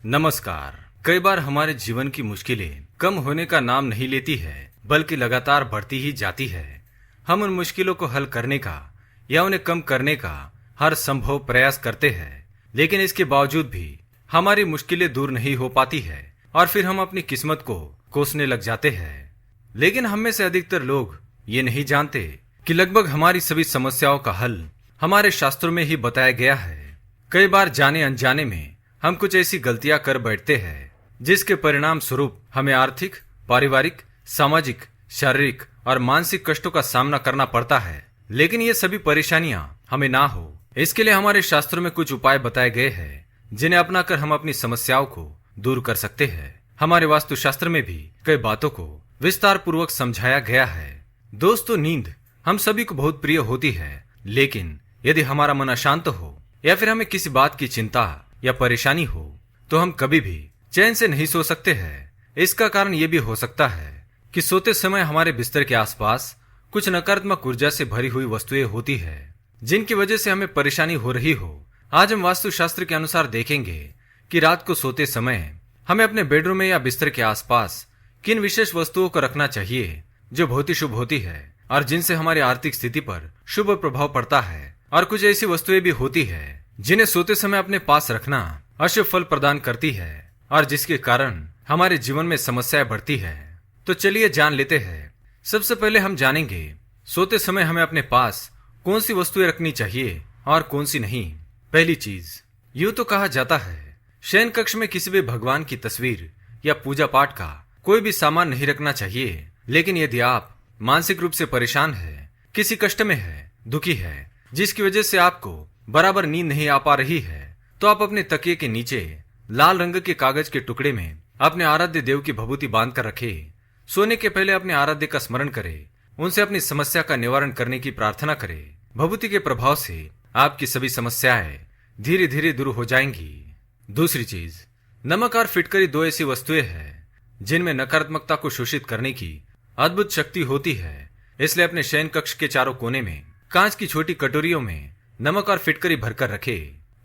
नमस्कार। कई बार हमारे जीवन की मुश्किलें कम होने का नाम नहीं लेती है, बल्कि लगातार बढ़ती ही जाती है। हम उन मुश्किलों को हल करने का या उन्हें कम करने का हर संभव प्रयास करते हैं, लेकिन इसके बावजूद भी हमारी मुश्किलें दूर नहीं हो पाती है और फिर हम अपनी किस्मत को कोसने लग जाते हैं। लेकिन हम में से अधिकतर लोग ये नहीं जानते कि लगभग हमारी सभी समस्याओं का हल हमारे शास्त्रों में ही बताया गया है। कई बार जाने अनजाने में हम कुछ ऐसी गलतियां कर बैठते हैं जिसके परिणाम स्वरूप हमें आर्थिक, पारिवारिक, सामाजिक, शारीरिक और मानसिक कष्टों का सामना करना पड़ता है। लेकिन ये सभी परेशानियां हमें ना हो, इसके लिए हमारे शास्त्रों में कुछ उपाय बताए गए हैं जिन्हें अपनाकर हम अपनी समस्याओं को दूर कर सकते हैं। हमारे वास्तुशास्त्र में भी कई बातों को विस्तार पूर्वक समझाया गया है। दोस्तों, नींद हम सभी को बहुत प्रिय होती है, लेकिन यदि हमारा मन अशांत हो या फिर हमें किसी बात की चिंता या परेशानी हो तो हम कभी भी चैन से नहीं सो सकते हैं। इसका कारण ये भी हो सकता है कि सोते समय हमारे बिस्तर के आसपास कुछ नकारात्मक ऊर्जा से भरी हुई वस्तुएं होती है जिनकी वजह से हमें परेशानी हो रही हो। आज हम वास्तुशास्त्र के अनुसार देखेंगे कि रात को सोते समय हमें अपने बेडरूम में या बिस्तर के आसपास किन विशेष वस्तुओं को रखना चाहिए जो बहुत ही शुभ होती है और जिनसे हमारी आर्थिक स्थिति पर शुभ प्रभाव पड़ता है, और कुछ ऐसी वस्तुएं भी होती है जिन्हें सोते समय अपने पास रखना अशुभ फल प्रदान करती है और जिसके कारण हमारे जीवन में समस्याएं बढ़ती है। तो चलिए जान लेते हैं। सबसे पहले हम जानेंगे सोते समय हमें अपने पास कौन सी वस्तुएं रखनी चाहिए और कौन सी नहीं। पहली चीज, यूं तो कहा जाता है शयन कक्ष में किसी भी भगवान की तस्वीर या पूजा पाठ का कोई भी सामान नहीं रखना चाहिए। लेकिन यदि आप मानसिक रूप से परेशान है, किसी कष्ट में है, दुखी है, जिसकी वजह से आपको बराबर नींद नहीं आ पा रही है, तो आप अपने तकिए के नीचे लाल रंग के कागज के टुकड़े में अपने आराध्य देव की भभूति बांध कर रखे। सोने के पहले अपने आराध्य का स्मरण करें, उनसे अपनी समस्या का निवारण करने की प्रार्थना करें। भभूति के प्रभाव से आपकी सभी समस्याएं धीरे धीरे दूर हो जाएंगी। दूसरी चीज, नमक और फिटकरी दो ऐसी वस्तुएं हैं जिनमें नकारात्मकता को शोषित करने की अद्भुत शक्ति होती है। इसलिए अपने शयन कक्ष के चारों कोने में कांच की छोटी कटोरियों में नमक और फिटकरी भरकर रखे।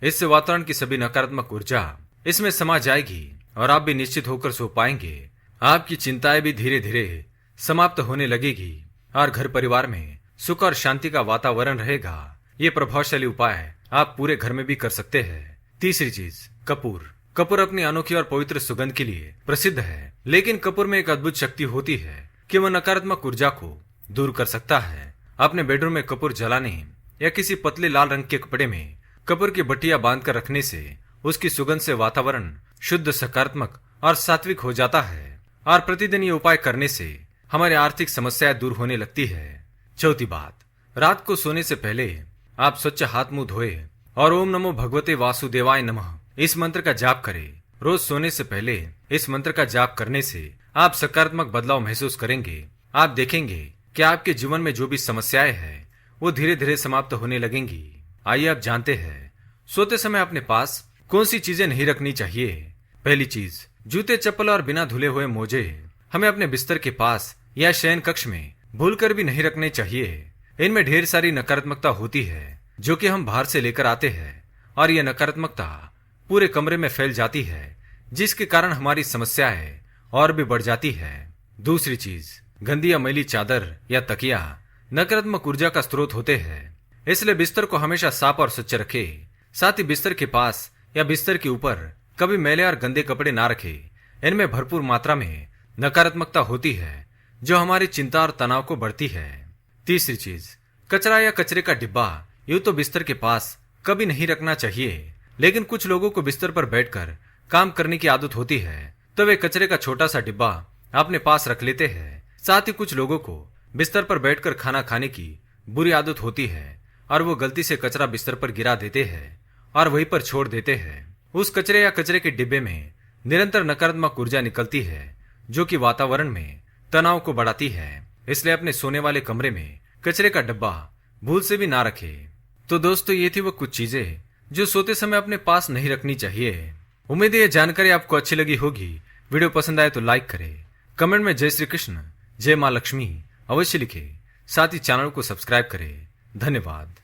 इससे वातावरण की सभी नकारात्मक ऊर्जा इसमें समा जाएगी और आप भी निश्चित होकर सो पाएंगे। आपकी चिंताएं भी धीरे धीरे समाप्त होने लगेगी और घर परिवार में सुख और शांति का वातावरण रहेगा। ये प्रभावशाली उपाय आप पूरे घर में भी कर सकते हैं। तीसरी चीज, कपूर। कपूर अपनी अनोखी और पवित्र सुगंध के लिए प्रसिद्ध है, लेकिन कपूर में एक अद्भुत शक्ति होती है कि वह नकारात्मक ऊर्जा को दूर कर सकता है। अपने बेडरूम में कपूर जलाने या किसी पतले लाल रंग के कपड़े में कपूर की बट्टियां बांधकर रखने से उसकी सुगंध से वातावरण शुद्ध, सकारात्मक और सात्विक हो जाता है और प्रतिदिन ये उपाय करने से हमारी आर्थिक समस्याएं दूर होने लगती है। चौथी बात, रात को सोने से पहले आप स्वच्छ हाथ मुंह धोए और ओम नमो भगवते वासुदेवाय नमः इस मंत्र का जाप करें। रोज सोने से पहले इस मंत्र का जाप करने से आप सकारात्मक बदलाव महसूस करेंगे। आप देखेंगे कि आपके जीवन में जो भी समस्याएं हैं वो धीरे धीरे समाप्त होने लगेंगी। आइए आप जानते हैं सोते समय अपने पास कौन सी चीजें नहीं रखनी चाहिए। पहली चीज, जूते, चप्पल और बिना धुले हुए मोजे हमें अपने बिस्तर के पास या शयन कक्ष में भूलकर भी नहीं रखने चाहिए। इनमें ढेर सारी नकारात्मकता होती है जो कि हम बाहर से लेकर आते हैं और यह नकारात्मकता पूरे कमरे में फैल जाती है, जिसके कारण हमारी समस्याएं और भी बढ़ जाती है। दूसरी चीज, गंदी या मैली चादर या तकिया नकारात्मक ऊर्जा का स्रोत होते हैं, इसलिए बिस्तर को हमेशा साफ और स्वच्छ रखें। साथ ही बिस्तर के पास या बिस्तर के ऊपर कभी मैले और गंदे कपड़े ना रखें। इनमें भरपूर मात्रा में नकारात्मकता होती है जो हमारी चिंता और तनाव को बढ़ती है। तीसरी चीज, कचरा या कचरे का डिब्बा यूं तो बिस्तर के पास कभी नहीं रखना चाहिए, लेकिन कुछ लोगों को बिस्तर पर बैठकर काम करने की आदत होती है तो वे कचरे का छोटा सा डिब्बा अपने पास रख लेते हैं। साथ ही कुछ लोगों को बिस्तर पर बैठकर खाना खाने की बुरी आदत होती है और वो गलती से कचरा बिस्तर पर गिरा देते हैं और वहीं पर छोड़ देते हैं। उस कचरे या कचरे के डिब्बे में निरंतर नकारात्मक ऊर्जा निकलती है जो कि वातावरण में तनाव को बढ़ाती है। इसलिए अपने सोने वाले कमरे में कचरे का डब्बा भूल से भी ना रखे। तो दोस्तों, ये थी वो कुछ चीजें जो सोते समय अपने पास नहीं रखनी चाहिए। उम्मीद है ये जानकारी आपको अच्छी लगी होगी। वीडियो पसंद आए तो लाइक करें, कमेंट में जय श्री कृष्ण, जय माँ लक्ष्मी अवश्य लिखें। साथ ही चैनल को सब्सक्राइब करें। धन्यवाद।